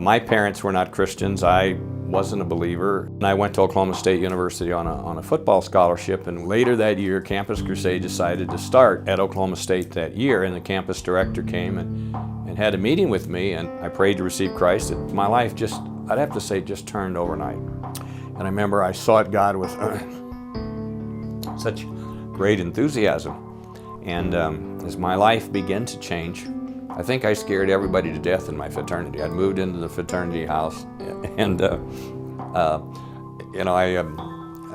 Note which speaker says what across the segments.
Speaker 1: My parents were not Christians. I wasn't a believer. And I went to Oklahoma State University on a football scholarship, and later that year, Campus Crusade decided to start at Oklahoma State that year, and the campus director came and had a meeting with me, and I prayed to receive Christ. My life just, I'd have to say, just turned overnight. And I remember I sought God with such great enthusiasm. And as my life began to change, I think I scared everybody to death in my fraternity. I'd moved into the fraternity house, and I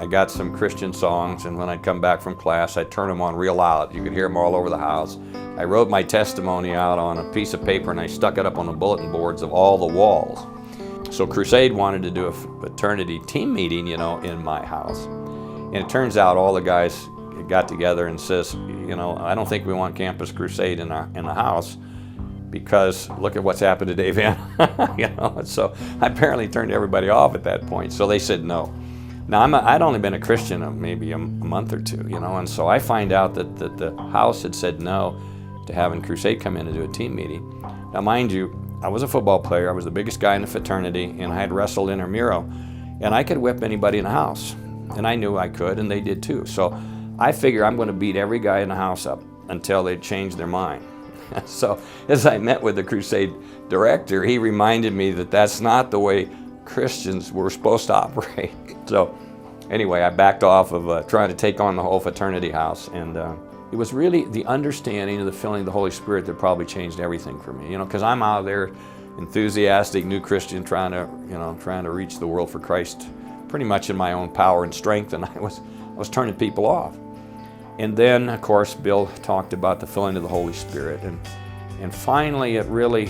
Speaker 1: got some Christian songs, and when I'd come back from class, I'd turn them on real loud. You could hear them all over the house. I wrote my testimony out on a piece of paper, and I stuck it up on the bulletin boards of all the walls. So Crusade wanted to do a fraternity team meeting, in my house. And it turns out all the guys got together and says, I don't think we want Campus Crusade in the house, because look at what's happened to Dave Ann. So I apparently turned everybody off at that point. So they said no. Now I'd only been a Christian maybe a month or two, and so I find out that the house had said no to having Crusade come in and do a team meeting. Now mind you, I was a football player. I was the biggest guy in the fraternity, and I had wrestled intramural, and I could whip anybody in the house, and I knew I could, and they did too. So I figure I'm going to beat every guy in the house up until they change their mind. So as I met with the Crusade director, he reminded me that that's not the way Christians were supposed to operate. So anyway, I backed off of trying to take on the whole fraternity house, and it was really the understanding of the filling of the Holy Spirit that probably changed everything for me. Because I'm out there, enthusiastic new Christian, trying to reach the world for Christ, pretty much in my own power and strength, and I was turning people off. And then, of course, Bill talked about the filling of the Holy Spirit. And finally, it really,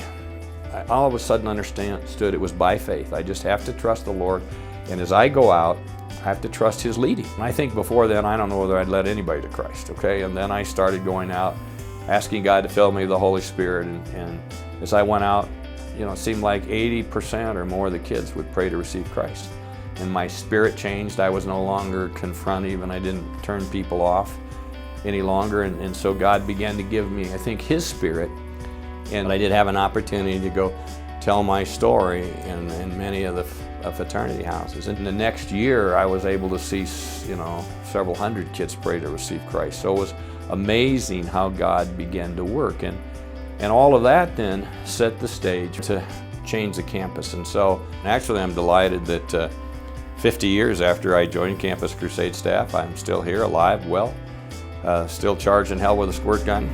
Speaker 1: I all of a sudden understood it was by faith. I just have to trust the Lord. And as I go out, I have to trust His leading. And I think before then, I don't know whether I'd led anybody to Christ, okay? And then I started going out, asking God to fill me with the Holy Spirit. And as I went out, it seemed like 80% or more of the kids would pray to receive Christ. And my spirit changed. I was no longer confrontive, and I didn't turn people off any longer, and so God began to give me, I think, His Spirit, and I did have an opportunity to go tell my story in many of the fraternity houses. And the next year, I was able to see, several hundred kids pray to receive Christ. So it was amazing how God began to work, and all of that then set the stage to change the campus. And so actually, I'm delighted that 50 years after I joined Campus Crusade staff, I'm still here, alive, well. Still charging hell with a squirt gun.